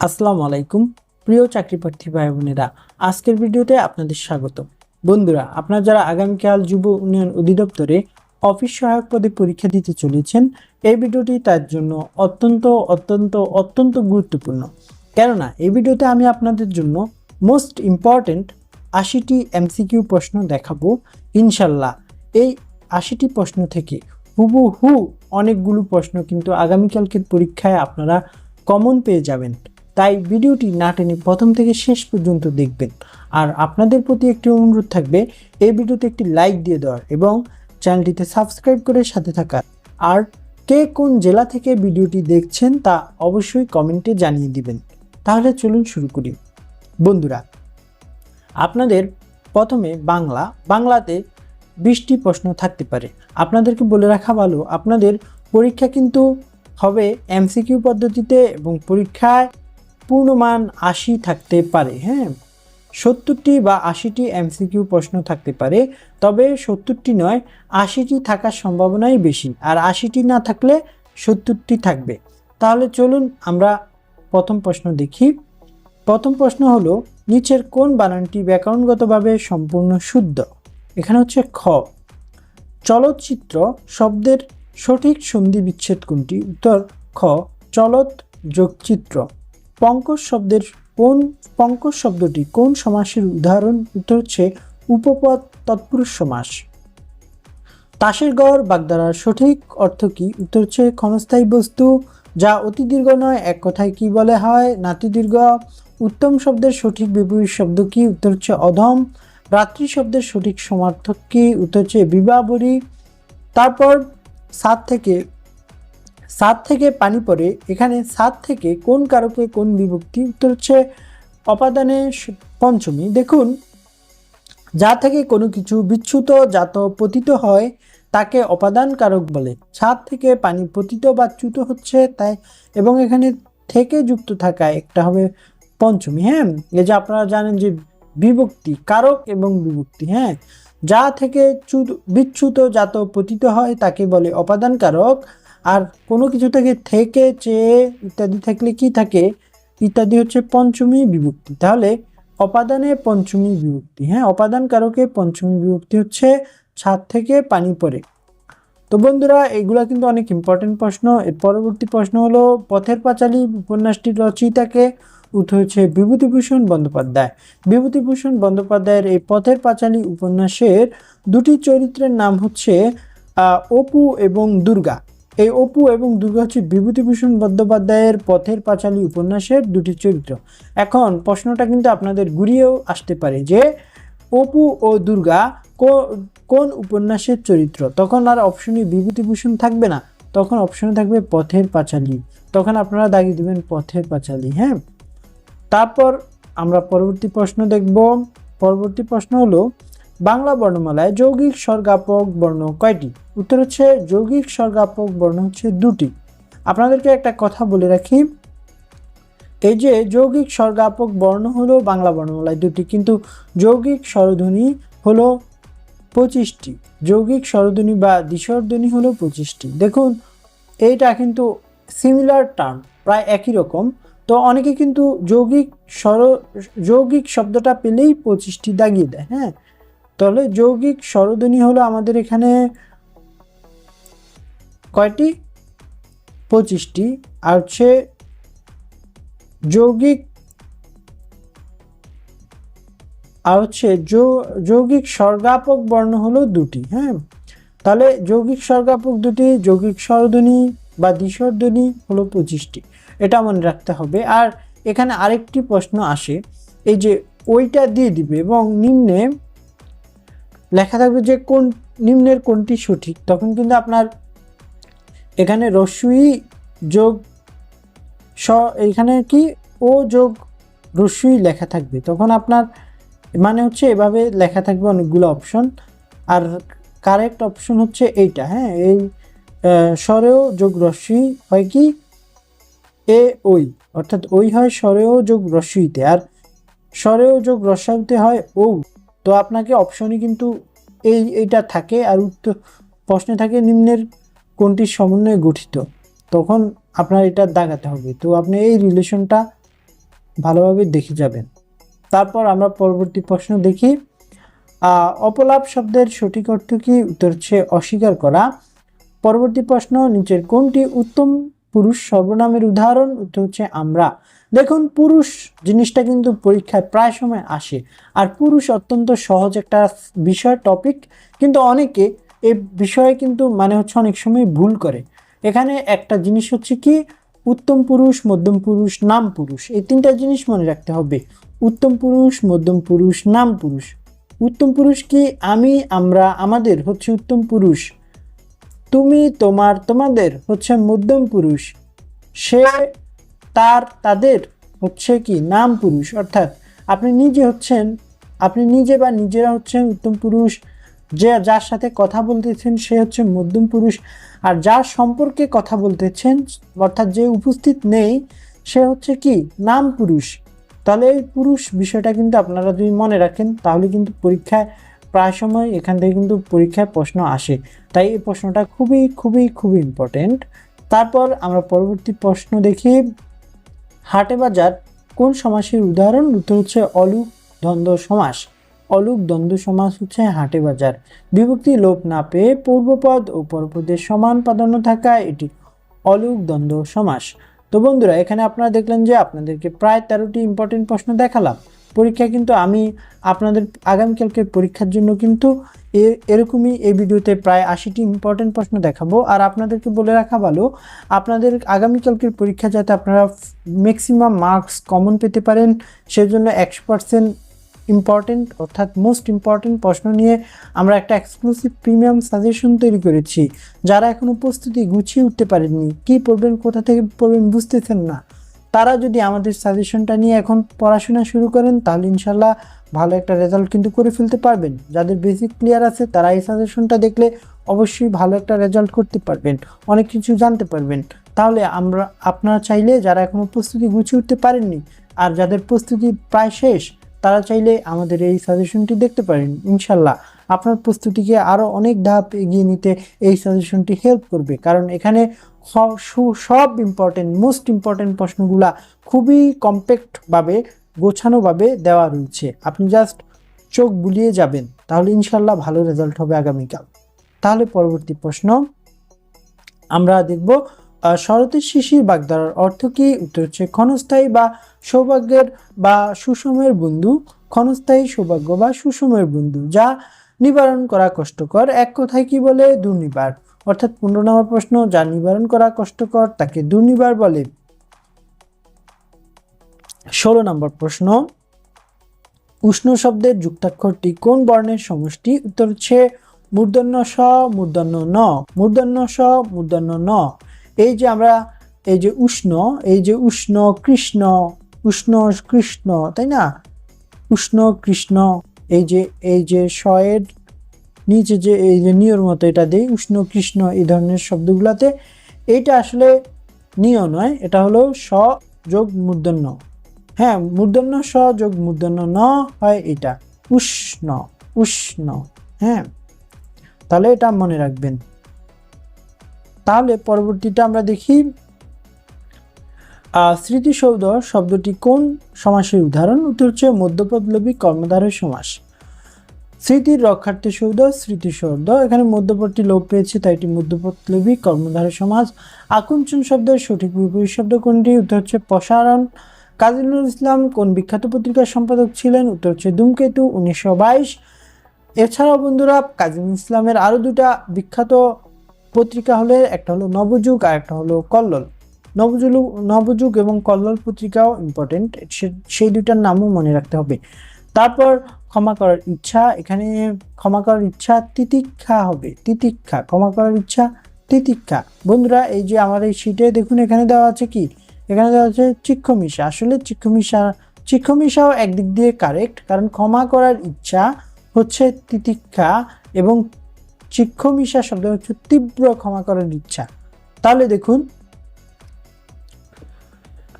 আসসালামু আলাইকুম প্রিয় চাকরি প্রার্থী ভাই বোনেরা, আজকের ভিডিওতে আপনাদের স্বাগত। বন্ধুরা, আপনারা যারা আগামীকাল যুব উন্নয়ন অধিদপ্তরে অফিস সহায়ক পদে পরীক্ষা দিতে চলেছেন, এই ভিডিওটি তার জন্য অত্যন্ত অত্যন্ত অত্যন্ত গুরুত্বপূর্ণ। কেননা এই ভিডিওতে আমি আপনাদের জন্য মোস্ট ইম্পর্ট্যান্ট 80টি এমসিকিউ প্রশ্ন দেখাবো। ইনশাল্লাহ এই 80টি প্রশ্ন থেকে হুবহু অনেকগুলো প্রশ্ন কিন্তু আগামীকালকের পরীক্ষায় আপনারা কমন পেয়ে যাবেন। তাই ভিডিওটি না টেনে প্রথম থেকে শেষ পর্যন্ত দেখবেন। আর আপনাদের প্রতি একটি অনুরোধ থাকবে, এই ভিডিওতে একটি লাইক দিয়ে দেওয়ার এবং চ্যানেলটিতে সাবস্ক্রাইব করে সাথে থাকার। আর কে কোন জেলা থেকে ভিডিওটি দেখছেন তা অবশ্যই কমেন্টে জানিয়ে দিবেন। তাহলে চলুন শুরু করি। বন্ধুরা, আপনাদের প্রথমে বাংলাতে 20টি প্রশ্ন থাকতে পারে। আপনাদেরকে বলে রাখা ভালো, আপনাদের পরীক্ষা কিন্তু হবে এমসিকিউ পদ্ধতিতে এবং পরীক্ষায় পূর্ণমান 80 থাকতে পারে। 70টি বা 80টি এমসিকিউ প্রশ্ন থাকতে পারে, তবে 70টি নয় 80টি থাকার সম্ভাবনাই বেশি। আর 80টি না থাকলে 70টি থাকবে। তাহলে চলুন আমরা প্রথম প্রশ্ন দেখি। প্রথম প্রশ্ন হলো, নিচের কোন বানানটি ব্যাকরণগতভাবে সম্পূর্ণ শুদ্ধ? এখানে হচ্ছে খ। চলচ্চিত্র শব্দের সঠিক সন্ধি বিচ্ছেদ কোনটি? উত্তর খ, চলত যোগ চিত্র। পঙ্কজ শব্দটি কোন সমাসের উদাহরণ? উত্তর হচ্ছে উপপদ তৎপুরুষ সমাস। তাসের ঘর বাগধারার সঠিক অর্থ কি? উত্তর হচ্ছে ক্ষণস্থায়ী বস্তু যা অতি দীর্ঘ নয়। এক কথায় কি বলে হয়? নাতিদীর্ঘ। উত্তম শব্দের সঠিক বিপরীত শব্দ কি? উত্তর হচ্ছে অধম। রাত্রি শব্দের সঠিক সমার্থক কি? উত্তর হচ্ছে বিবাবরী। তারপর সাত থেকে পানি পড়ে, এখানে সাত থেকে কোন কারকে কোন বিভক্তি? উত্তর হচ্ছে অপাদানে পঞ্চমী। দেখুন, যা থেকে কোনো কিছু বিচ্যুত জাত পতিত হয় তাকে অপাদান কারক বলে। ছাদ থেকে পানি পতিত বা চ্যুত হচ্ছে তাই, এবং এখানে থেকে যুক্ত থাকা একটা হবে পঞ্চমী। এই যে আপনারা জানেন যে বিভক্তি, কারক এবং বিভক্তি। যা থেকে বিচ্যুত জাত পতিত হয় তাকে বলে অপাদান কারক। আর কোনো কিছু থেকে চেয়ে ইত্যাদি থাকলে কি থাকে? ইত্যাদি হচ্ছে পঞ্চমী বিভক্তি। তাহলে অপাদানে পঞ্চমী বিভক্তি। অপাদান কারকে পঞ্চমী বিভক্তি হচ্ছে ছাদ থেকে পানি পড়ে। তো বন্ধুরা, এগুলা কিন্তু অনেক ইম্পর্টেন্ট প্রশ্ন। এর পরবর্তী প্রশ্ন হলো, পথের পাঁচালী উপন্যাসটির রচয়িতাকে? উত্তর হচ্ছে বিভূতিভূষণ বন্দ্যোপাধ্যায়। বিভূতিভূষণ বন্দ্যোপাধ্যায়ের এই পথের পাঁচালী উপন্যাসের দুটি চরিত্রের নাম হচ্ছে অপু এবং দুর্গা। এই অপু এবং দুর্গা হচ্ছে বিভূতিভূষণ বন্দ্যোপাধ্যায়ের পথের পাঁচালী উপন্যাসের দুটি চরিত্র। এখন প্রশ্নটা কিন্তু আপনাদের ঘুরিয়েও আসতে পারে যে অপু ও দুর্গা কোন উপন্যাসের চরিত্র? তখন আর অপশনে বিভূতিভূষণ থাকবে না, তখন অপশনে থাকবে পথের পাঁচালী। তখন আপনারা দাগিয়ে দেবেন পথের পাঁচালী। তারপর আমরা পরবর্তী প্রশ্ন দেখব। পরবর্তী প্রশ্ন হলো, বাংলা বর্ণমালায় যৌগিক স্বর্গাপক বর্ণ কয়টি? উত্তর হচ্ছে যৌগিক স্বর্গাপক বর্ণ হচ্ছে দুটি। আপনাদেরকে একটা কথা বলে রাখি, এই যে যৌগিক স্বর্গাপক বর্ণ হলো বাংলা বর্ণমালায় দুটি, কিন্তু যৌগিক স্বরধ্বনি হলো 25টি। যৌগিক স্বরধ্বনি বা দ্বিস্বরধ্বনি হলো 25টি। দেখুন, এইটা কিন্তু সিমিলার টার্ম, প্রায় একই রকম। তো অনেকে কিন্তু যৌগিক শব্দটা পেলেই 25টি দাগিয়ে দেয়। তাহলে যৌগিক স্বরধ্বনি হলো আমাদের এখানে কয়টি? 25টি। আর হচ্ছে যৌগিক স্বর্গাপক বর্ণ হলো দুটি। তাহলে যৌগিক স্বর্গাপক দুটি, যৌগিক স্বরধ্বনি বা দ্বিস্বরধ্বনি হলো 25টি। এটা মনে রাখতে হবে। আর এখানে আরেকটি প্রশ্ন আসে, এই যে ওইটা দিয়ে দিবে এবং নিম্নে লেখা থাকবে যে নিম্নের কোনটি সঠিক। তখন কিন্তু আপনার এখানে রস্যই যোগ এখানে কি ও যোগ রস্যই লেখা থাকবে। তখন আপনার মানে হচ্ছে এভাবে লেখা থাকবে অনেকগুলো অপশন। আর কারেক্ট অপশন হচ্ছে এইটা। এই স্বরেও যোগ রস্যই হয় কি ওই, অর্থাৎ ওই হয় স্বরেও যোগ রস্যইতে, আর স্বরেও যোগ রস্যাইতে হয় ও। তো আপনাকে অপশনই কিন্তু এইটা থাকে। আর উত্তর প্রশ্নে থাকে নিম্নের কোনটির সমন্বয়ে গঠিত, তখন আপনার এটা দাগাতে হবে। তো আপনি এই রিলেশনটা ভালোভাবে দেখে যাবেন। তারপর আমরা পরবর্তী প্রশ্ন দেখি। অপলাপ শব্দের সঠিক অর্থ কি? উত্তর হচ্ছে অস্বীকার করা। পরবর্তী প্রশ্ন, নিচের কোনটি উত্তম পুরুষ সর্বনামের উদাহরণ? উত্তর হচ্ছে আমরা। দেখুন, পুরুষ জিনিসটা কিন্তু পরীক্ষায় প্রায় সময় আসে, আর পুরুষ অত্যন্ত সহজ একটা বিষয়, টপিক, কিন্তু অনেকে এই বিষয়ে কিন্তু মানে হচ্ছে অনেক সময় ভুল করে। এখানে একটা জিনিস হচ্ছে কি, উত্তম পুরুষ, মধ্যম পুরুষ, নাম পুরুষ, এই তিনটা জিনিস মনে রাখতে হবে। উত্তম পুরুষ, মধ্যম পুরুষ, নাম পুরুষ। উত্তম পুরুষ কি? আমি, আমরা, আমাদের হচ্ছে উত্তম পুরুষ। তুমি, তোমার, তোমাদের হচ্ছে মধ্যম পুরুষ। সে, তার, তাদের হচ্ছে কি নাম পুরুষ। অর্থাৎ আপনি নিজে বা নিজেরা হচ্ছেন উত্তম পুরুষ। যার সাথে কথা বলতেছেন সে হচ্ছে মধ্যম পুরুষ, আর যার সম্পর্কে কথা বলতেছেন অর্থাৎ যে উপস্থিত নেই সে হচ্ছে কি নাম পুরুষ। তাহলে এই পুরুষ বিষয়টা কিন্তু আপনারা যদি মনে রাখেন তাহলে কিন্তু পরীক্ষায় প্রায় সময় এখান থেকে কিন্তু পরীক্ষায় প্রশ্ন আসে। তাই এই প্রশ্নটা খুবই খুবই খুবই ইম্পর্টেন্ট। তারপর আমরা পরবর্তী প্রশ্ন দেখি। হাটে বাজার কোন সমাসের উদাহরণ? উত্তর হচ্ছে অলুক দ্বন্দ্ব সমাস। অলুক দ্বন্দ্ব সমাস হচ্ছে হাটে বাজার। বিভক্তি লোপ না পেয়ে পূর্বপদ ও পরপদের সমান প্রাধান্য থাকায় এটি অলুক দ্বন্দ্ব সমাস। তো বন্ধুরা, এখানে আপনারা দেখলেন যে আপনাদেরকে প্রায় 13টি ইম্পর্টেন্ট প্রশ্ন দেখালাম। পরীক্ষা কিন্তু আমি আপনাদের আগামীকালকে পরীক্ষার জন্য কিন্তু এরকমই এই ভিডিওতে প্রায় 80টি ইম্পর্টেন্ট প্রশ্ন দেখাবো। আর আপনাদেরকে বলে রাখা ভালো, আপনাদের আগামীকালকের পরীক্ষা যাতে আপনারা ম্যাক্সিমাম মার্কস কমন পেতে পারেন সেজন্য 100% ইম্পর্টেন্ট অর্থাৎ মোস্ট ইম্পর্টেন্ট প্রশ্ন নিয়ে আমরা একটা এক্সক্লুসিভ প্রিমিয়াম সাজেশন তৈরি করেছি। যারা এখনো প্রস্তুতি গুছিয়ে উঠতে পারেননি, কি পড়বেন, কোথা থেকে পড়বেন বুঝতেছেন না, তারা যদি আমাদের সাজেশনটা নিয়ে এখন পড়াশোনা শুরু করেন তাহলে ইনশাল্লাহ ভালো একটা রেজাল্ট কিন্তু করে ফেলতে পারবেন। যাদের বেসিক ক্লিয়ার আছে তারা এই সাজেশনটা দেখলে অবশ্যই ভালো একটা রেজাল্ট করতে পারবেন, অনেক কিছু জানতে পারবেন। তাহলে আপনারা চাইলে যারা এখনো প্রস্তুতি গুছিয়ে উঠতে পারেননি আর যাদের প্রস্তুতি প্রায় শেষ, তারা চাইলে আমাদের এই সাজেশনটি দেখতে পারেন। ইনশাল্লাহ আপনার প্রস্তুতিকে আরও অনেক ধাপ এগিয়ে নিতে এই সাজেশনটি হেল্প করবে, কারণ এখানে সব মোস্ট ইম্পর্টেন্ট প্রশ্নগুলা খুবই কম্প্যাক্টভাবে গোছানোভাবে দেওয়া রয়েছে। আপনি জাস্ট চোখ বুলিয়ে যাবেন, তাহলে ইনশাল্লাহ ভালো রেজাল্ট হবে আগামীকাল। তাহলে পরবর্তী প্রশ্ন আমরা দেখব, শরতের শিশির বাগধারার অর্থ কি? উত্তর হচ্ছে ক্ষণস্থায়ী বা সৌভাগ্যের বা সুসময়ের বন্ধু। ক্ষণস্থায়ী, সৌভাগ্য বা সুসময়ের বন্ধু, যা নিবারণ করা কষ্টকর। এক কথায় কি বলে? দুর্নিবার। অর্থাৎ 15 নম্বর প্রশ্ন, যা নিবারণ করা কষ্টকর তাকে দুর্নিবার বলে। 16 নম্বর প্রশ্ন, উষ্ণ শব্দের যুক্তাক্ষরটি কোন বর্ণের সমষ্টি? উত্তর হচ্ছে মূর্ধন্য স, মূর্ধন্য ন, মূর্ধন্য স, মূর্ধন্য ন। এই যে উষ্ণ কৃষ্ণ, উষ্ণ কৃষ্ণ, তাই না? উষ্ণ কৃষ্ণ, এই যে শয়ের নিচে যে এই যে নিয়র মতো এটা দেই, উষ্ণ কৃষ্ণ, এই ধরনের শব্দগুলাতে এইটা আসলে নিয় নয়, এটা হলো স যোগ মূর্ধন্য। হ্যাঁ, মূর্ধন্য স যোগ মূর্ধন্য ন হয় এটা উষ্ণ, উষ্ণ। হ্যাঁ, তাহলে এটা মনে রাখবেন। তাহলে পরবর্তীটা আমরা দেখি, স্মৃতিসৌধ শব্দটি কোন সমাসের উদাহরণ? উত্তর হচ্ছে মধ্যপদলোপী কর্মধারয় সমাস। স্মৃতির রক্ষার্থে সৌধ, স্মৃতিসৌধ, এখানে মধ্যপদটি লোপ পেয়েছে তাই এটি মধ্যপদলোপী কর্মধারয় সমাস। আকুঞ্চন শব্দের সঠিক বিপরীত শব্দ কোনটি? উত্তর হচ্ছে প্রসারণ। কাজী নজরুল ইসলাম কোন বিখ্যাত পত্রিকার সম্পাদক ছিলেন? উত্তর হচ্ছে ধূমকেতু 1922। এছাড়াও বন্ধুরা কাজী নজরুল ইসলামের আরও দুটা বিখ্যাত পত্রিকা হলে একটা হলো নবযুগ আর একটা হলো কল্লোল। নবযুগ এবং কল্লোল পত্রিকাও ইম্পর্টেন্ট, সেই দুইটার নামও মনে রাখতে হবে। তারপর ক্ষমা করার ইচ্ছা, এখানে ক্ষমা করার ইচ্ছা তিতিক্ষা হবে, তিতিক্ষা, ক্ষমা করার ইচ্ছা তিতিক্ষা। বন্ধুরা, এই যে আমার এই শিটে দেখুন এখানে দেওয়া আছে কি, এখানে দেওয়া আছে চিক্ষমিষা। আসলে চিক্ষমিষাও একদিক দিয়ে কারেক্ট, কারণ ক্ষমা করার ইচ্ছা হচ্ছে তিতিক্ষা এবং চিক্ষমিষা শব্দ হচ্ছে তীব্র ক্ষমা করার ইচ্ছা। তাহলে দেখুন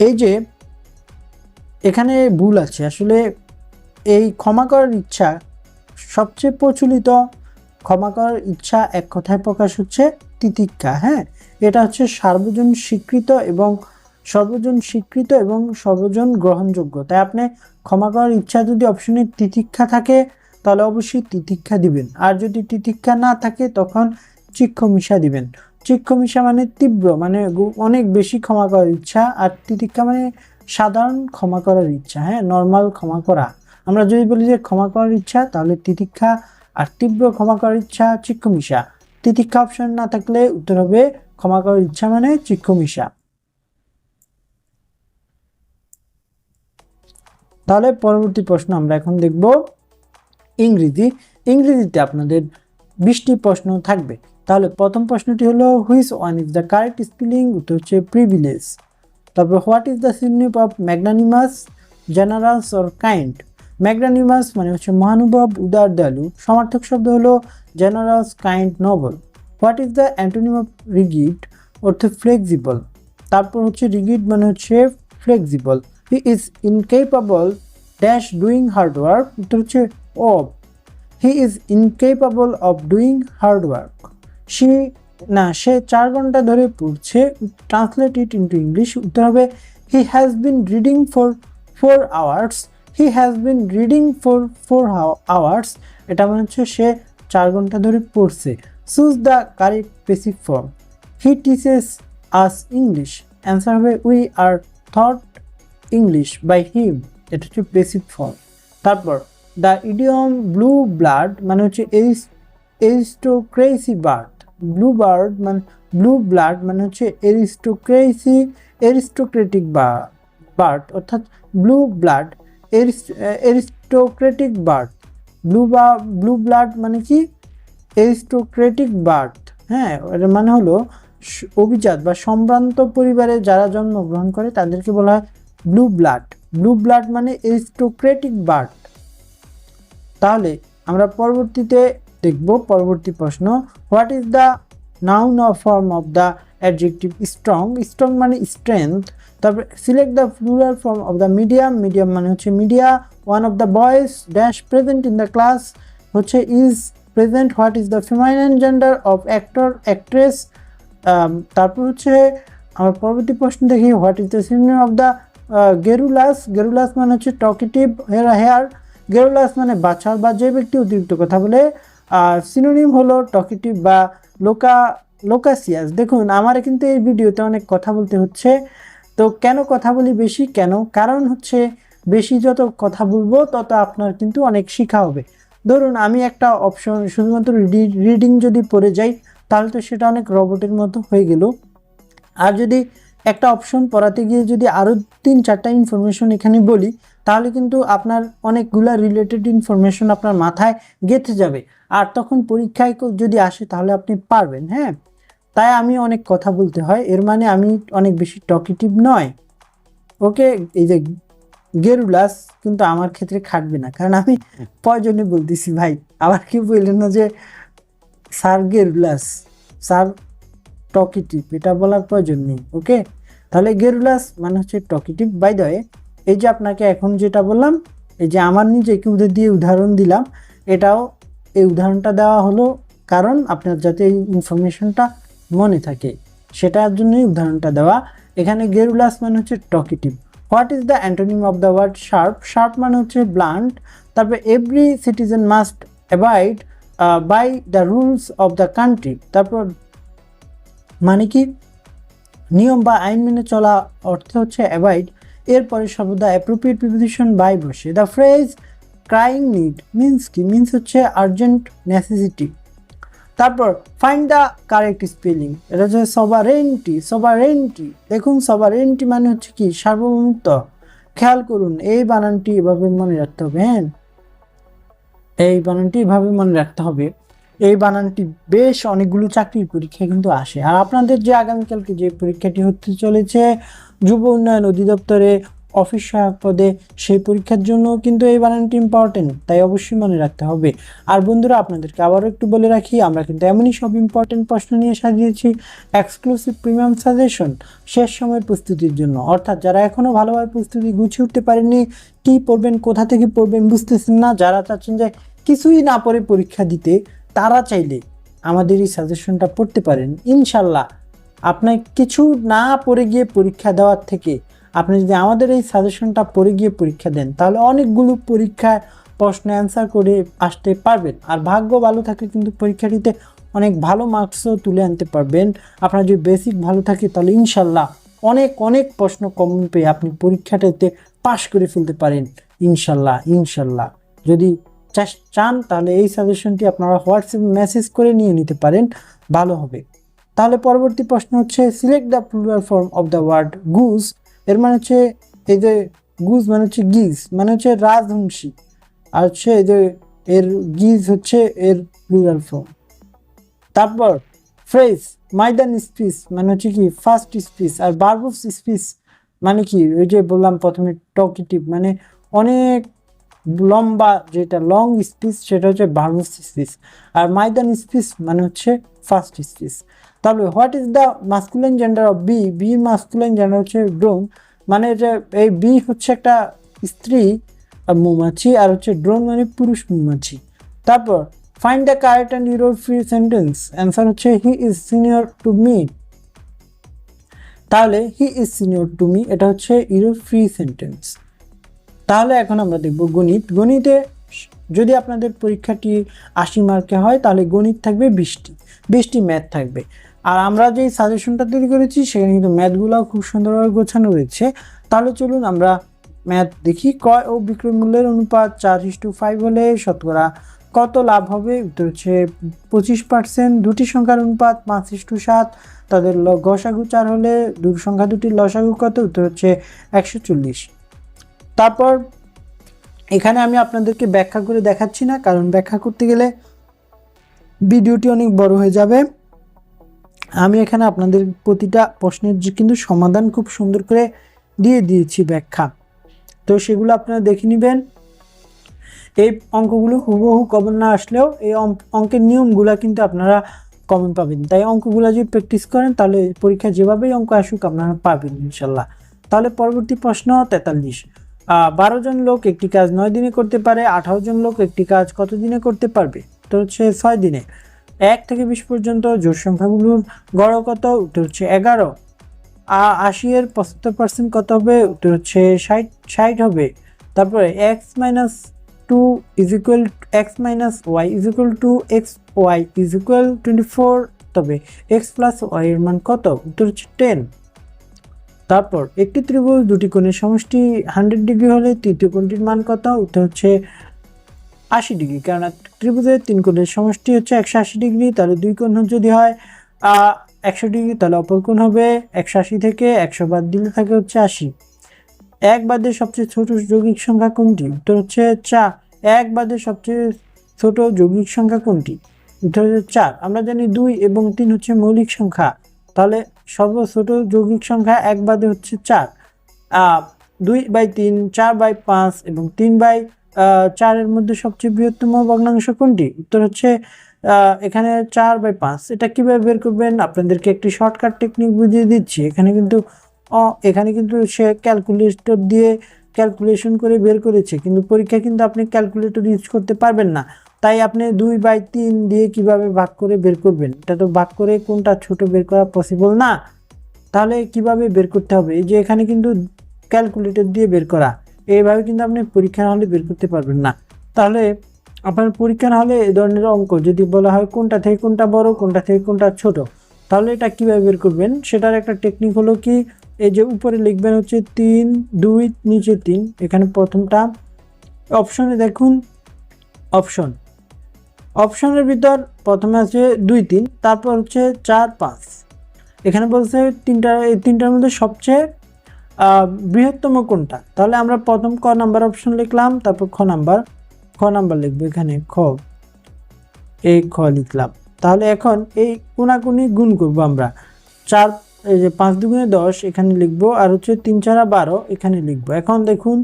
এই যে এখানে ভুল আছে, আসলে এই ক্ষমা করার ইচ্ছা সবচেয়ে প্রচলিত, ক্ষমা করার ইচ্ছা এক কথায় প্রকাশ হচ্ছে তিতিক্ষা। হ্যাঁ, এটা হচ্ছে সার্বজনীন স্বীকৃত এবং সর্বজন স্বীকৃত এবং সর্বজন গ্রহণযোগ্য। তাই আপনি ক্ষমা করার ইচ্ছা যদি অপশনে তিতিক্ষা থাকে তাহলে অবশ্যই তিতিক্ষা দিবেন, আর যদি তিতিক্ষা না থাকে তখন চিক্ষমিষা দিবেন। চিক্ষমিষা মানে তীব্র, মানে অনেক বেশি ক্ষমা করার ইচ্ছা, আর তিতিক্ষা মানে সাধারণ ক্ষমা করার ইচ্ছা, হ্যাঁ, নর্মাল ক্ষমা করা। আমরা যদি বলি যে ক্ষমা করার ইচ্ছা তাহলে তিতিক্ষা, আর তীব্র ক্ষমা করার ইচ্ছা চিক্ষমিষা। তিতিক্ষা অপশন না থাকলে উত্তর হবে ক্ষমা করার ইচ্ছা মানে চিক্ষমিষা। তাহলে পরবর্তী প্রশ্ন আমরা এখন দেখব ইংরেজি। ইংরেজিতে আপনাদের 20টি প্রশ্ন থাকবে। তাহলে প্রথম প্রশ্নটি হলো which one is the correct spelling, উত্তর হচ্ছে প্রিভিলেজ। তারপর what is the synonym of magnanimous, generous or kind. Magnanimous মানে হচ্ছে মহানুভব, উদার, দয়ালু। সমার্থক শব্দ হলো generous, kind, noble. What is the antonym of rigid, অর্থ ফ্লেক্সিবল। তারপর হচ্ছে রিগিড মানে হচ্ছে flexible. He is incapable dash doing hard work, উত্তর হচ্ছে of. He is incapable of doing hard work. সে 4 ঘন্টা ধরে পড়ছে, ট্রান্সলেট ইট ইন্টু ইংলিশ, উত্তর হবে he has been reading for 4 hours. He has been reading for 4 hours, এটা মানে হচ্ছে সে 4 ঘন্টা ধরে পড়ছে। Choose the correct passive form. He teaches us English, answer হবে we are taught English by him, এটা হচ্ছে পেসিভ ফর্ম। তারপর দ্য ইডিয়ম ব্লু ব্লাড মানে হচ্ছে এরিস্টোক্রেসি বার্ড। ব্লু ব্লাড মানে হচ্ছে এরিস্টোক্রেটিক বার্ড, অর্থাৎ blue blood aristocratic bird. Blue blood মানে কি এরিস্টোক্রেটিক বার্ড, হ্যাঁ, এর মানে হলো অভিজাত বা সম্ভ্রান্ত পরিবারে যারা জন্মগ্রহণ করে তাদেরকে বলা হয় ব্লু ব্লাড। ব্লু ব্লাড মানে এরিস্টোক্রেটিক বার্ড। তাহলে আমরা পরবর্তীতে দেখব পরবর্তী প্রশ্ন, what is the noun of form of the adjective strong. Strong মানে স্ট্রেংথ। তারপর select the plural form of the medium. Medium মানে হচ্ছে media. One of the boys dash present in the class, হচ্ছে is present. What is the feminine gender of actor actress. তারপর হচ্ছে আমার পরবর্তী প্রশ্ন দেখি, what is the synonym of the garrulous. Garrulous মানে হচ্ছে টকেটিভ হেয়ার। গেরুলাস মানে বাছার বা যে ব্যক্তি অতিরিক্ত কথা বলে। আর সিনোনিম হলো টকেটিভ বা লোকাসিয়াস। দেখুন আমার কিন্তু এই ভিডিওতে অনেক কথা বলতে হচ্ছে, তো কেন কথা বলি বেশি, কেন, কারণ হচ্ছে বেশি যত কথা বলবো তত আপনার কিন্তু অনেক শিখা হবে। ধরুন আমি একটা অপশন শুধুমাত্র রিডিং যদি পড়ে যাই তাহলে তো সেটা অনেক রোবটের মতো হয়ে গেল। আর যদি একটা অপশন পড়াতে গিয়ে যদি আরও 3-4টা ইনফরমেশন এখানে বলি তাহলে কিন্তু আপনার অনেকগুলা রিলেটেড ইনফরমেশন আপনার মাথায় গেঁথে যাবে, আর তখন পরীক্ষায় যদি আসে তাহলে আপনি পারবেন, হ্যাঁ। তাই আমি অনেক কথা বলতে হয়, এর মানে আমি অনেক বেশি টকেটিভ নয়, ওকে। এই যে গেরুলাস কিন্তু আমার ক্ষেত্রে খাটবে না, কারণ আমি প্রয়োজনে বলতেছি ভাই। আবার কি বললেন না যে স্যার গেরুলাস, স্যার টকেটিভ, এটা বলার প্রয়োজন নেই, ওকে। তাহলে গেরুলাস মানে হচ্ছে টকেটিভ। বাই দ্য ওয়ে, এই যে আপনাকে এখন যেটা বললাম, এই যে আমার নিজেকে দিয়ে উদাহরণ দিলাম, এটাও এই উদাহরণটা দেওয়া হলো কারণ আপনার যাতে এই ইনফরমেশনটা মনে থাকে সেটার জন্যই উদাহরণটা দেওয়া। এখানে গেরুলাস মানে হচ্ছে talkative. What is the antonym of the word sharp. Sharp মানে হচ্ছে ব্লান্ট। তারপরে every citizen must abide by the rules of the country. তারপর মানে কি নিয়ম বা আইন মেনে চলা, অর্থে হচ্ছে অ্যাভয়েড। এরপরে সর্বদা অ্যাপ্রোপ্রিয়েট প্রিপোজিশন বাই বসে। The phrase crying need means কি, মিন্স হচ্ছে আর্জেন্ট নেসেসিটি। তারপর ফাইন্ড দ্য কারেক্ট স্পেলিং, এটা হচ্ছে সভারেন্টি। সভারেন্টি, দেখুন সভারেন্টি মানে হচ্ছে কি সার্বভৌমত্ব। খেয়াল করুন এই বানানটি এভাবে মনে রাখতে হবে, হ্যাঁ, এই বানানটি এভাবে মনে রাখতে হবে। এই বানানটি বেশ অনেকগুলো চাকরির পরীক্ষায় কিন্তু আসে। আর আপনাদের যে আগামীকালকে যে পরীক্ষাটি হতে চলেছে যুব উন্নয়ন অধিদপ্তরে অফিস সহায়ক পদে, সেই পরীক্ষার জন্য কিন্তু এই বানানটি ইম্পর্টেন্ট, তাই অবশ্যই মনে রাখতে হবে। আর বন্ধুরা আপনাদেরকে আবারও একটু বলে রাখি, আমরা কিন্তু এমনই সব ইম্পর্টেন্ট প্রশ্ন নিয়ে সাজিয়েছি এক্সক্লুসিভ প্রিমিয়াম সাজেশন শেষ সময়ের প্রস্তুতির জন্য। অর্থাৎ যারা এখনও ভালোভাবে প্রস্তুতি গুছিয়ে উঠতে পারেননি, কী পড়বেন, কোথা থেকে পড়বেন বুঝতেছেন না, যারা চাচ্ছেন যে কিছুই না পড়ে পরীক্ষা দিতে, তারা চাইলে আমাদের এই সাজেশনটা পড়তে পারেন। ইনশাল্লাহ আপনি কিছু না পড়ে গিয়ে পরীক্ষা দেওয়ার থেকে আপনি যদি আমাদের এই সাজেশনটা পড়ে গিয়ে পরীক্ষা দেন তাহলে অনেকগুলো পরীক্ষায় প্রশ্ন অ্যান্সার করে আসতে পারবেন। আর ভাগ্য ভালো থাকলে কিন্তু পরীক্ষাটিতে অনেক ভালো মার্কসও তুলে আনতে পারবেন। আপনার যদি বেসিক ভালো থাকে তাহলে ইনশাল্লাহ অনেক অনেক প্রশ্ন কমন পেয়ে আপনি পরীক্ষাটাতে পাশ করে ফেলতে পারেন ইনশাল্লাহ। ইনশাল্লাহ যদি চান তাহলে এই সাজেশনটি আপনারা হোয়াটসঅ্যাপে মেসেজ করে নিয়ে নিতে পারেন, ভালো হবে। তাহলে পরবর্তী প্রশ্ন হচ্ছে select the plural form of the word goose. এর মানে হচ্ছে এই যে গুজ মানে হচ্ছে গিজ মানে হচ্ছে রাজহংসী, আর হচ্ছে এই যে এর গিজ হচ্ছে এর প্লুরাল ফর্ম। তারপর ফ্রেজ মাইদান স্পিচ মানে হচ্ছে কি first speech, R verb of speech মানে কি ওই যে বললাম প্রথমে টকিটিভ মানে অনেক লম্বা, যেটা লং স্পিচ সেটা হচ্ছে ভার্ব অফ স্পিচ, আর মাইদান স্পিচ মানে হচ্ছে ফার্স্ট স্পিচ। তাহলে what is the masculine gender of bee. Bee masculine gender হচ্ছে ড্রোন, মানে যে এই বি হচ্ছে একটা স্ত্রী মৌমাছি, আর হচ্ছে ড্রোন মানে পুরুষ মৌমাছি। তারপর find the correct and error free sentence. Answer হচ্ছে he is senior to me. তাহলে he is senior to me এটা হচ্ছে ইউরোর ফ্রি সেন্টেন্স। তাহলে এখন আমরা দেখব গণিত। গণিতে যদি আপনাদের পরীক্ষাটি 80 মার্কে হয় তাহলে গণিত থাকবে 20টি ম্যাথ থাকবে। আর আমরা যে সাজেশনটা তৈরি করেছি সেখানে কিন্তু ম্যাথগুলোও খুব সুন্দরভাবে গোছানো রয়েছে। তাহলে চলুন আমরা ম্যাথ দেখি। ক্রয় ও বিক্রয় মূল্যের অনুপাত 4:5 হলে শতকরা কত লাভ হবে? উত্তর হচ্ছে 25%। দুটি সংখ্যার অনুপাত 5:7, তাদের গসাগু 4 হলে সংখ্যা দুটির লসাগু কত? উত্তর হচ্ছে 140। তারপর এখানে আমি আপনাদেরকে ব্যাখ্যা করে দেখাচ্ছি না, কারণ ব্যাখ্যা করতে গেলে ভিডিওটি অনেক বড় হয়ে যাবে। আমি এখানে আপনাদের প্রতিটা প্রশ্নের কিন্তু সমাধান খুব সুন্দর করে দিয়ে দিয়েছি ব্যাখ্যা, তো সেগুলো আপনারা দেখে নেবেন। এই অঙ্কগুলো হুবহু কমন না আসলেও এই অঙ্কের নিয়মগুলো কিন্তু আপনারা কমন পাবেন, তাই অঙ্কগুলো যদি প্র্যাকটিস করেন তাহলে পরীক্ষা যেভাবেই অঙ্ক আসুক আপনারা পাবেন ইনশাল্লাহ। তাহলে পরবর্তী প্রশ্ন 43। 12 জন লোক একটি কাজ 9 দিনে করতে পারে, 18 জন লোক একটি কাজ কত দিনে করতে পারবে? তো হচ্ছে 6 দিনে। 1 থেকে 20 পর্যন্ত জোড় সংখ্যাগুলোর গড় কত? উত্তর হচ্ছে 11। 80 এর 75% কত হবে? উত্তর হচ্ছে 60 হবে। তারপরে x - 2 is equal x - y is equal to xy is equal 24, তবে x plus y এর মান কত? উত্তর হচ্ছে 10। তারপর একটি ত্রিভুজ দুটি কোণের সমষ্টি 100 ডিগ্রি হলে তৃতীয় কোণটির মান কত? উত্তর হচ্ছে 80 ডিগ্রি, কারণ ত্রিভুজের 3 কোণের সমষ্টি হচ্ছে 180 ডিগ্রি। তাহলে দুই কোণ যদি হয় 100 ডিগ্রি তাহলে অপর কোণ হবে 180 থেকে 100 বাদ দিলে থাকে হচ্ছে 80। 1 বাদের সবচেয়ে ছোট যৌগিক সংখ্যা কোনটি? উত্তর হচ্ছে 4। 1 বাদের সবচেয়ে ছোট যৌগিক সংখ্যা কোনটি? উত্তর হচ্ছে 4। আমরা জানি 2 এবং 3 হচ্ছে মৌলিক সংখ্যা, তাহলে সর্বছোট যৌগিক সংখ্যা 1 বাদে হচ্ছে 4। 2/3, 4/5 এবং 3/4 এর মধ্যে সবচেয়ে বৃহত্তম ভগ্নাংশ কোনটি? উত্তর হচ্ছে এখানে 4/5। এটা কিভাবে বের করবেন আপনাদেরকে একটি শর্টকাট টেকনিক বুঝিয়ে দিচ্ছি। এখানে কিন্তু সে ক্যালকুলেটর দিয়ে ক্যালকুলেশন করে বের করেছে, কিন্তু পরীক্ষা কিন্তু আপনি ক্যালকুলেটর ইউজ করতে পারবেন না, তাই আপনি 2/3 দিয়ে কিভাবে ভাগ করে বের করবেন? এটা তো ভাগ করে কোনটা ছোট বের করা পসিবল না, তাহলে কিভাবে বের করতে হবে? এই যে এখানে কিন্তু ক্যালকুলেটর দিয়ে বের করা, এইভাবে কিন্তু আপনি পরীক্ষার হলে বের করতে পারবেন না। তাহলে আপনার পরীক্ষার হলে এই ধরনের অঙ্ক যদি বলা হয় কোনটা থেকে কোনটা বড়, কোনটা থেকে কোনটা ছোট, তাহলে এটা কিভাবে বের করবেন? সেটার একটা টেকনিক হলো কি, এই যে উপরে লিখবেন হচ্ছে 3, 2, নিচে 3। এখানে প্রথমটা অপশনে দেখুন, অপশনের ভিতর প্রথমে আছে 2, 3, তারপর হচ্ছে 4, 5। এখানে বলছে এই তিনটার মধ্যে সবচেয়ে বৃহত্তম কোনটা? তাহলে আমরা প্রথম ক নাম্বার অপশন লিখলাম, তারপর খ নাম্বার লিখবো, এখানে খ লিখলাম। তাহলে এখন এই কোনাকুনি গুণ করব আমরা। 4, এই যে 5 দুগুণে 10 এখানে লিখবো, আর হচ্ছে 3, 4, 12 এখানে লিখবো। এখন দেখুন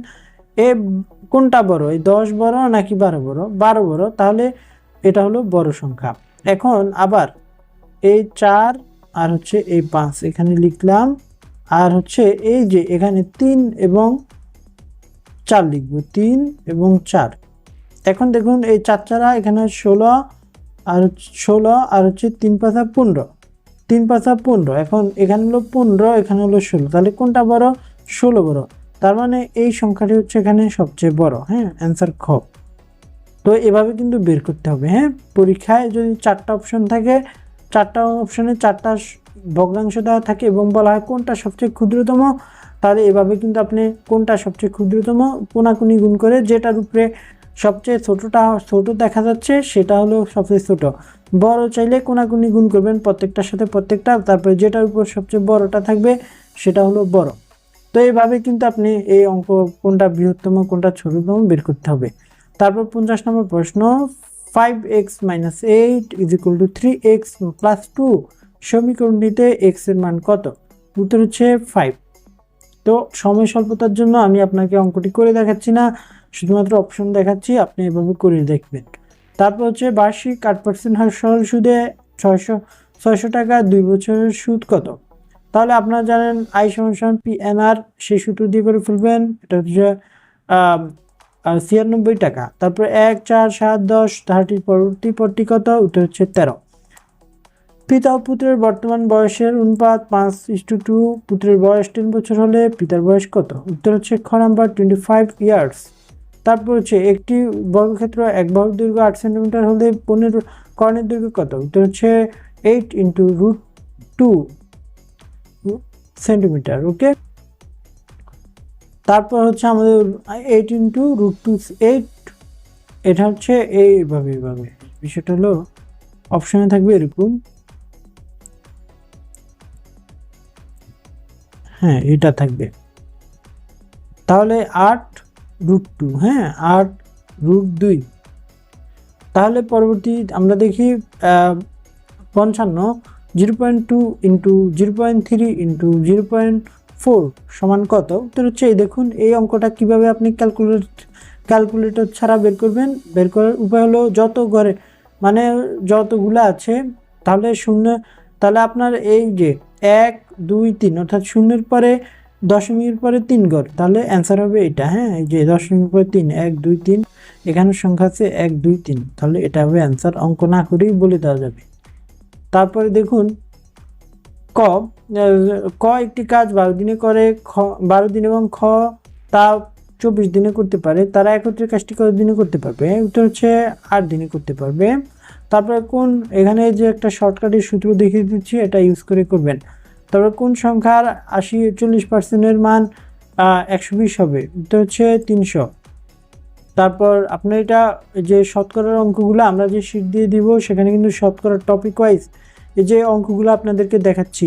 কোনটা বড়, এই 10 বড় নাকি 12 বড়? 12 বড়, তাহলে এটা হলো বড় সংখ্যা। এখন আবার এই 4 আর হচ্ছে এই 5 এখানে লিখলাম, আর হচ্ছে এই যে এখানে 3 এবং 4 লিখবো, 3 এবং 4। এখন দেখুন এই 4 4 এখানে 16 আর 3 5 15, 3 5 15, এখন এখানে হলো 15, এখানে হলো 16, তাহলে কোনটা বড়? 16 বড়। তার মানে এই সংখ্যাটি হচ্ছে এখানে সবচেয়ে বড়। হ্যাঁ, অ্যান্সার খ। তো এভাবে কিন্তু বের করতে হবে। হ্যাঁ, পরীক্ষায় যদি 4টা অপশন থাকে, 4টা অপশনে 4টা ভগ্নাংশ দেওয়া থাকে এবং বলা হয় কোনটা সবচেয়ে ক্ষুদ্রতম, তাহলে এভাবে কিন্তু আপনি কোনটা সবচেয়ে ক্ষুদ্রতম কোনাকুনি গুণ করে যেটার উপরে সবচেয়ে ছোট দেখা যাচ্ছে সেটা হলো সবচেয়ে ছোট। বড় চাইলে কোনাকুনি গুণ করবেন প্রত্যেকটার সাথে প্রত্যেকটা, তারপরে যেটার উপর সবচেয়ে বড়টা থাকবে সেটা হলো বড়। তো এইভাবে কিন্তু আপনি এই অঙ্ক কোনটা বৃহত্তম কোনটা ছোটতম বের করতে হবে। তারপর 50 নম্বর প্রশ্ন, 5x - 8 = 3x + 2 সমীকরণটিতে x এর মান কত? উত্তর হচ্ছে 5। তো সময় স্বল্পতার জন্য আমি আপনাকে অঙ্কটি করে দেখাচ্ছি না, শুধুমাত্র অপশন দেখাচ্ছি, আপনি এভাবে করে দেখবেন। তারপর হচ্ছে বার্ষিক 8% হার সরল সুদে 600 টাকা 2 বছরের সুদ কত? তাহলে আপনারা জানেন I = PNR, সেই সূত্র দিয়ে করে ফেলবেন। এটা হচ্ছে 96 টাকা। তারপর 1 4 7 10 ধারাটির পরবর্তী পদটি কত? উত্তর হচ্ছে 13। পিতা ও পুত্রের বর্তমান বয়সের অনুপাত 5:2। পুত্রের বয়স 10 বছর হলে পিতার বয়স কত? উত্তর হচ্ছে খ নাম্বার 25 ইয়ার্স। তারপর হচ্ছে একটি বর্গক্ষেত্র এক বাহুর দৈর্ঘ্য 8 সেন্টিমিটার হলে 15 কর্ণের দৈর্ঘ্য কত? উত্তর হচ্ছে 8 × √2 সেন্টিমিটার। ওকে, তারপর হচ্ছে আমাদের 8 × √2 8, এটা হচ্ছে এইভাবে বিষয়টা হলো অপশনে থাকবে এরকম। হ্যাঁ, এটা থাকবে। তাহলে 8√2, হ্যাঁ 8√2। তাহলে পরবর্তী আমরা দেখি 55 0.2 × 0.3 × 0.4 সমান কত? উত্তর হচ্ছে এই দেখুন, এই অঙ্কটা কিভাবে আপনি ক্যালকুলেটর ছাড়া বের করবেন। বের করার উপায় হলো যত ঘরে মানে যতগুলো আছে তাহলে তাহলে আপনার এই যে 1 2 3 অর্থাৎ শূন্যের পরে দশমিকের পরে 3 ঘর, তাহলে অ্যান্সার হবে এটা। হ্যাঁ, এই যে দশমিকের পরে 3 1 2 3, এখানে সংখ্যা আছে 1 2 3, তাহলে এটা হবে অ্যান্সার। অঙ্ক না করেই বলে দেওয়া যাবে। তারপরে দেখুন ক একটি কাজ 12 দিনে করে, 12 দিন এবং খ তা 24 দিনে করতে পারে, তারা একত্রে কাজটি কত দিনে করতে পারবে? উত্তর হচ্ছে 8 দিনে করতে পারবে। তারপরে এখানে যে একটা শর্টকাটের সূত্র দেখিয়ে দিচ্ছি, এটা ইউজ করে করবেন। তারপর কোন সংখ্যার 40% মান 120 হবে? উত্তর হচ্ছে 300। তারপর আপনার এটা যে শতকরার অঙ্কগুলো আমরা যে শীট দিয়ে দিব সেখানে কিন্তু শতকরার টপিক ওয়াইজ এই যে অঙ্কগুলো আপনাদেরকে দেখাচ্ছি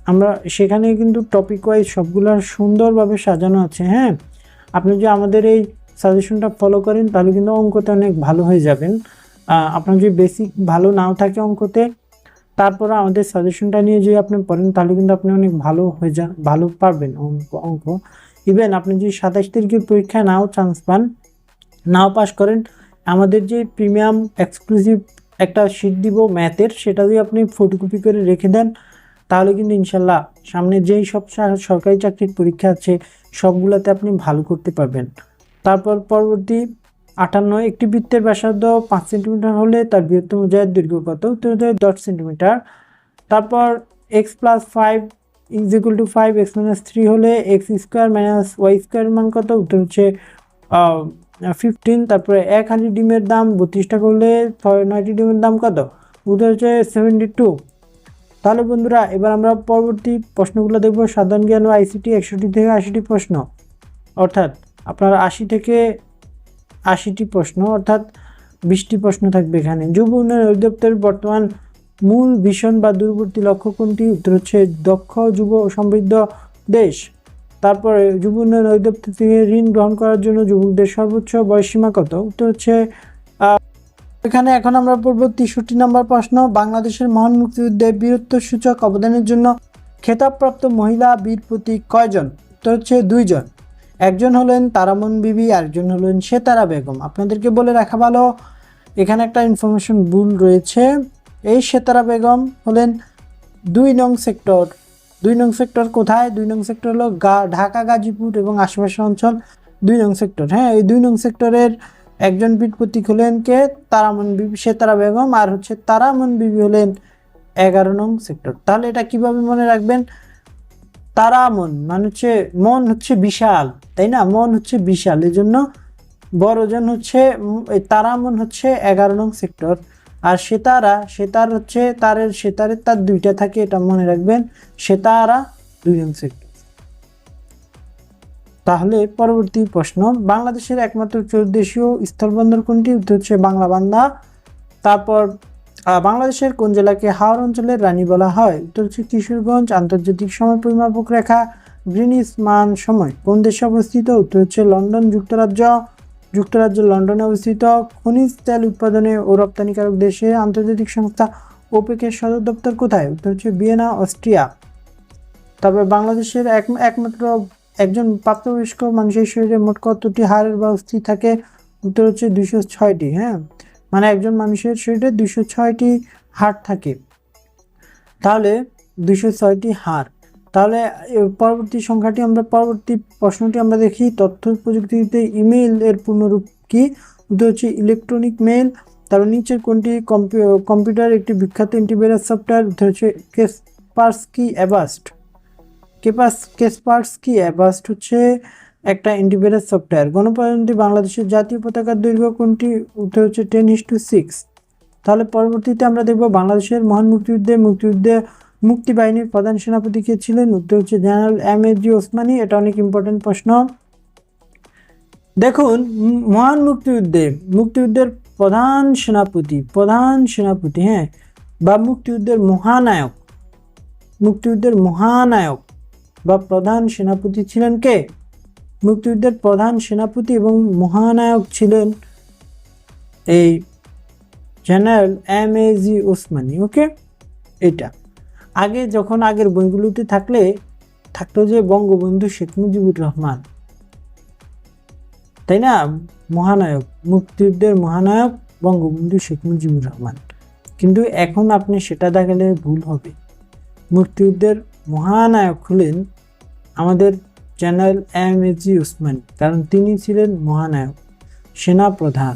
আমরা, সেখানে কিন্তু টপিক ওয়াইজ সবগুলো সুন্দরভাবে সাজানো আছে। হ্যাঁ, আপনি যদি আমাদের এই সাজেশনটা ফলো করেন তাহলে কিন্তু অঙ্কতে অনেক ভালো হয়ে যাবেন। আপনার যদি বেসিক ভালো নাও থাকে অঙ্কতে, তারপর আমাদের সাজেশনটা নিয়ে যদি আপনি পড়েন তাহলে কিন্তু আপনি অনেক ভালো হয়ে ভালো পারবেন অঙ্ক। ইভেন আপনি যদি 27 তারিখের পরীক্ষায় নাও পাস করেন, আমাদের যে প্রিমিয়াম এক্সক্লুসিভ একটা শিট দিব ম্যাথের, সেটা যদি আপনি ফটোকপি করে রেখে দেন তাহলে কিন্তু ইনশাল্লাহ সামনে যেই সব সরকারি চাকরির পরীক্ষা আছে সবগুলোতে আপনি ভালো করতে পারবেন। তারপর পরবর্তী 58, একটি বৃত্তের ব্যাসার্ধ 5 সেন্টিমিটার হলে তার বৃহত্তম জায়ের দৈর্ঘ্য কত? উত্তর হচ্ছে 10 সেন্টিমিটার। তারপর x + 5 = 5, x - 3 হলে x² - y² মান কত? উত্তর হচ্ছে 15। তারপরে এক হাঁড়ি ডিমের দাম 32 টাকা হলে 9টি ডিমের দাম কত? উত্তর হচ্ছে 72। তাহলে বন্ধুরা এবার আমরা পরবর্তী প্রশ্নগুলো দেখব। সাধারণ জ্ঞান ও ICT 61 থেকে 80টি প্রশ্ন, অর্থাৎ আপনার 80 থেকে 80টি প্রশ্ন, অর্থাৎ 20টি প্রশ্ন থাকবে এখানে। যুব উন্নয়ন অধিদপ্তরের বর্তমান মূল ভিশন বা দূরবর্তী লক্ষ্য কোনটি? উত্তর হচ্ছে দক্ষ, যুব ও সমৃদ্ধ দেশ। তারপরে যুব উন্নয়ন অধিদপ্তর থেকে ঋণ গ্রহণ করার জন্য যুবকদের সর্বোচ্চ বয়সসীমা কত? উত্তর হচ্ছে এখানে এখন আমরা পড়ব 63 নম্বর প্রশ্ন। বাংলাদেশের মহান মুক্তিযুদ্ধে বীরত্বসূচক অবদানের জন্য খেতাবপ্রাপ্ত মহিলা বীর প্রতীক কয়জন? উত্তর হচ্ছে 2 জন। একজন হলেন তারামন বিবি, আরেকজন হলেন সেতারা বেগম। আপনাদেরকে বলে রাখা ভালো, এখানে একটা ইনফরমেশন ভুল রয়েছে। এই সেতারা বেগম হলেন 2 নং সেক্টর। 2 নং সেক্টর কোথায়? 2 নং সেক্টর হলো ঢাকা, গাজীপুর এবং আশেপাশের অঞ্চল 2 নং সেক্টর। হ্যাঁ, এই 2 নং সেক্টরের একজন বীর প্রতীক হলেন কে? তারামন বিবি, সেতারা বেগম। আর হচ্ছে তারামন বিবি হলেন 11 নং সেক্টর। তাহলে এটা কিভাবে মনে রাখবেন? তারা মন মানে হচ্ছে মন হচ্ছে বিশাল, তাই না? মন হচ্ছে বিশাল, এই জন্য বড়জন হচ্ছে এই তারা মন হচ্ছে 11 নং সেক্টর। আর সেতার হচ্ছে সেতারের তার দুইটা থাকে, এটা মনে রাখবেন, সেতারা 2 নং সেক্টর। তাহলে পরবর্তী প্রশ্ন, বাংলাদেশের একমাত্র চৌদেশীয় স্থলবন্দর কোনটি? উত্তর হচ্ছে বাংলা বান্ধা। তারপর বাংলাদেশের কোন জেলাকে হাওর অঞ্চলের রানী বলা হয়? উত্তর হচ্ছে কিশোরগঞ্জ। আন্তর্জাতিক সময় পরিমাপক রেখা গ্রিনিচ মান সময় কোন দেশে অবস্থিত? উত্তর হচ্ছে লন্ডন, যুক্তরাজ্য লন্ডনে অবস্থিত। খনিজ তেল উৎপাদনে ও রপ্তানিকারক দেশে আন্তর্জাতিক সংস্থা ওপেকের সদর দপ্তর কোথায়? উত্তর হচ্ছে ভিয়েনা, অস্ট্রিয়া। তবে বাংলাদেশের একমাত্র একজন প্রাপ্তবয়স্ক মানুষের শরীরে মোট কতটি হাড়ের বা অস্থি থাকে? উত্তর হচ্ছে 206টি। হ্যাঁ, মানে একজন মানুষের শরীরে 206টি হাড় থাকে, তাহলে 206টি হাড়। তাহলে পরবর্তী প্রশ্নটি আমরা দেখি, তথ্য প্রযুক্তিতে ইমেইল এর পূর্ণরূপ কি? উত্তর হচ্ছে ইলেকট্রনিক মেইল। তারপর নিচের কোনটি কম্পিউটার একটি বিখ্যাত অ্যান্টিভাইরাস সফটওয়্যার? উত্তর হচ্ছে কাসপারস্কি অ্যাভাস্ট। কাসপারস্কি অ্যাভাস্ট হচ্ছে একটা অ্যান্টিভাইরাস সফটওয়্যার। গণপ্রজাতন্ত্রী বাংলাদেশের জাতীয় পতাকার দৈর্ঘ্য কোনটি? উত্তর হচ্ছে 10:6। তাহলে পরবর্তীতে আমরা দেখব বাংলাদেশের মহান মুক্তিযুদ্ধে মুক্তিবাহিনীর প্রধান সেনাপতি কে ছিলেন? উত্তর হচ্ছে জেনারেল এম.এ.জি. ওসমানী। এটা অনেক ইম্পর্টেন্ট প্রশ্ন। দেখুন, মহান মুক্তিযুদ্ধের প্রধান সেনাপতি, হ্যাঁ, বা মুক্তিযুদ্ধের মহানায়ক বা প্রধান সেনাপতি ছিলেন কে? মুক্তিযুদ্ধের প্রধান সেনাপতি এবং মহানায়ক ছিলেন এই জেনারেল এম.এ.জি. ওসমানী। ওকে, এটা যখন আগের বইগুলোতে থাকতো যে বঙ্গবন্ধু শেখ মুজিবুর রহমান, তাই না? মুক্তিযুদ্ধের মহানায়ক বঙ্গবন্ধু শেখ মুজিবুর রহমান। কিন্তু এখন আপনি সেটা দেখালে ভুল হবে। মুক্তিযুদ্ধের মহানায়ক হলেন আমাদের জেনারেল এম.এ.জি. ওসমানী, কারণ তিনি ছিলেন মহানায়ক, সেনা প্রধান,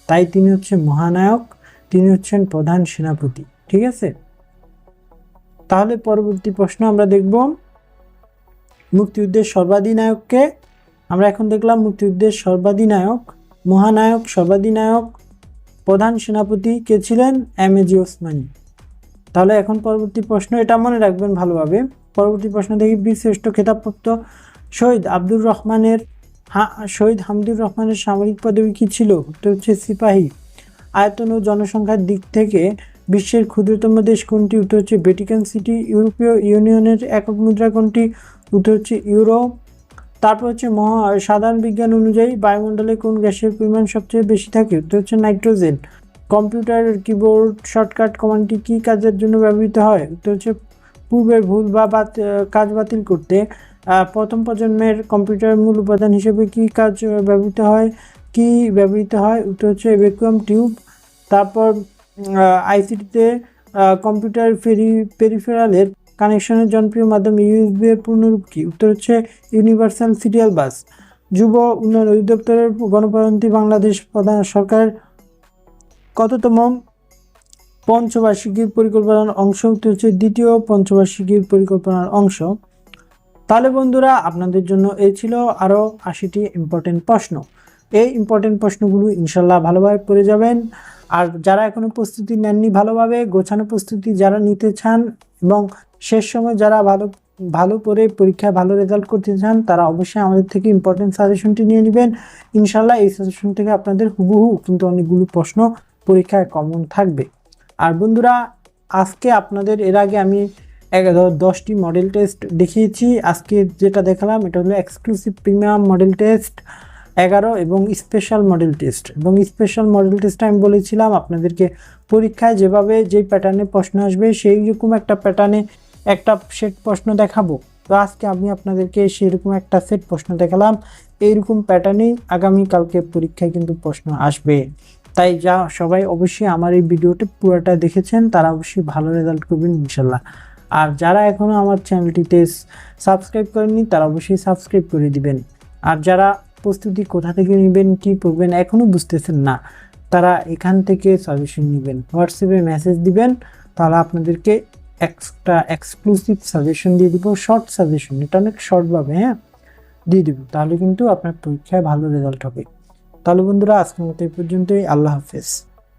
তাই তিনি হচ্ছে মহানায়ক, তিনি হচ্ছেন প্রধান সেনাপতি। ঠিক আছে, তাহলে পরবর্তী প্রশ্ন আমরা দেখব, মুক্তিযুদ্ধের সর্বাধিনায়ককে। আমরা এখন দেখলাম মুক্তিযুদ্ধের সর্বাধিনায়ক প্রধান সেনাপতি কে ছিলেন? এম.এ.জি. ওসমানী। তাহলে এখন পরবর্তী প্রশ্ন, এটা মনে রাখবেন ভালোভাবে। পরবর্তী প্রশ্ন দেখি, বীরশ্রেষ্ঠ খেতাবপ্রাপ্ত শহীদ হামদুর রহমানের সামরিক পদবি কি ছিল? উত্তর হচ্ছে সিপাহী। আয়তন ও জনসংখ্যার দিক থেকে বিশ্বের ক্ষুদ্রতম দেশ কোনটি? উত্তর হচ্ছে ভ্যাটিকান সিটি। ইউরোপীয় ইউনিয়নের একক মুদ্রা কোনটি? উত্তর হচ্ছে ইউরো। তারপর হচ্ছে সাধারণ বিজ্ঞান অনুযায়ী বায়ুমণ্ডলে কোন গ্যাসের পরিমাণ সবচেয়ে বেশি থাকে? উত্তর হচ্ছে নাইট্রোজেন। কম্পিউটার কিবোর্ড শর্টকাট কমান্ডটি কি কাজের জন্য ব্যবহৃত হয়? উত্তর হচ্ছে পূর্বের ভুল বা কাজ বাতিল করতে। প্রথম প্রজন্মের কম্পিউটারের মূল উপাদান হিসেবে কি ব্যবহৃত হয়? উত্তর হচ্ছে ভ্যাকুয়াম টিউব। তারপর আইসিটিতে কম্পিউটার পেরিফেরালের কানেকশনের জনপ্রিয় মাধ্যম ইউএসবি এর পূর্ণরূপ কি? উত্তর হচ্ছে ইউনিভার্সাল সিরিয়াল বাস। যুব উন্নয়ন অধিদপ্তরের গণপ্রজাতন্ত্রী বাংলাদেশ প্রধান সরকারের কততম পঞ্চবার্ষিকীর পরিকল্পনার অংশ? উত্তর হচ্ছে দ্বিতীয় পঞ্চবার্ষিকীর পরিকল্পনার অংশ। তাহলে বন্ধুরা, আপনাদের জন্য এই ছিল আরও 80টি ইম্পর্টেন্ট প্রশ্ন। এই ইম্পর্টেন্ট প্রশ্নগুলো ইনশাল্লাহ ভালোভাবে পড়ে যাবেন। আর যারা এখনো প্রস্তুতি নেননি ভালোভাবে, গোছানো প্রস্তুতি যারা নিতে চান এবং শেষ সময় যারা ভালো করে পরীক্ষায় ভালো রেজাল্ট করতে চান, তারা অবশ্যই আমাদের থেকে ইম্পর্টেন্ট সাজেশনটি নিয়ে নেবেন। ইনশাল্লাহ এই সাজেশন থেকে আপনাদের হুবহু কিন্তু অনেকগুলো প্রশ্ন পরীক্ষায় কমন থাকবে। আর বন্ধুরা, আজকে আপনাদের এর আগে আমি 10টি মডেল টেস্ট দেখিয়েছি। আজকে যেটা দেখালাম এটা হলো এক্সক্লুসিভ প্রিমিয়াম মডেল টেস্ট 11 এবং স্পেশাল মডেল টেস্ট। এবং স্পেশাল মডেল টেস্টে আমি বলেছিলাম আপনাদেরকে পরীক্ষায় যেই প্যাটার্নে প্রশ্ন আসবে সেই রকম একটা প্যাটার্নে একটা সেট প্রশ্ন দেখাবো। তো আজকে আমি আপনাদেরকে সেরকম একটা সেট প্রশ্ন দেখালাম। এইরকম প্যাটার্নেই আগামীকালকে পরীক্ষায় কিন্তু প্রশ্ন আসবে। তাই সবাই অবশ্যই আমার এই ভিডিওটা পুরোটা দেখেছেন তারা অবশ্যই ভালো রেজাল্ট করবেন ইনশাল্লাহ। আর যারা এখনও আমার চ্যানেলটিতে সাবস্ক্রাইব করেননি তারা অবশ্যই সাবস্ক্রাইব করে দিবেন। আর যারা প্রস্তুতি কোথা থেকে নেবেন, কী পড়বেন এখনও বুঝতেছেন না, তারা এখান থেকে সাজেশন নেবেন, হোয়াটসঅ্যাপে মেসেজ দিবেন, তাহলে আপনাদেরকে এক্সট্রা এক্সক্লুসিভ সাজেশন দিয়ে দিব, শর্ট সাজেশন, এটা অনেক শর্টভাবে দিয়ে দিব, তাহলে কিন্তু আপনার পরীক্ষায় ভালো রেজাল্ট হবে। তাহলে বন্ধুরা আজকের মতো এই পর্যন্তই, আল্লাহ হাফেজ।